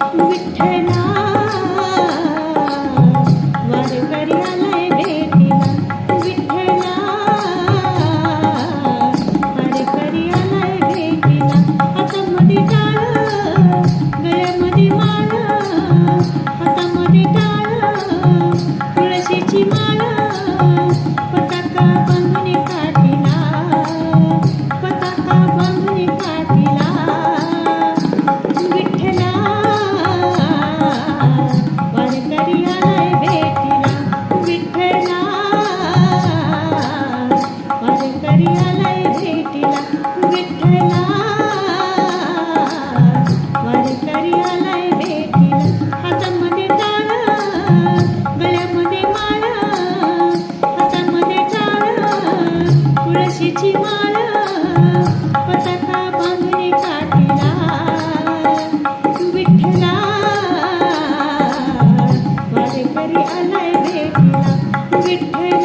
विठ्ठला वारकरी आलाय भेटीला, विठ्ठला वारकरी आलाय भेटीला. हातामध्ये टाळ, गळ्यामध्ये माळ, हातामध्ये टाळ, तुळशीची माळ, पताका बांधून काठीला, पताका बांधून काठीला. विठ्ठला वारकरी आलाय भेटीला, विठ्ठला वारकरी आलाय भेटीला, विठ्ठला वारकरी आलाय भेटीला. हातामध्ये टाळ, गळ्यामध्ये माळ, हातामध्ये टाळ, तुळशीची माळ, पताका बांधून काठीला. विठ्ठला वारकरी आलाय भेटीला, विठ्ठला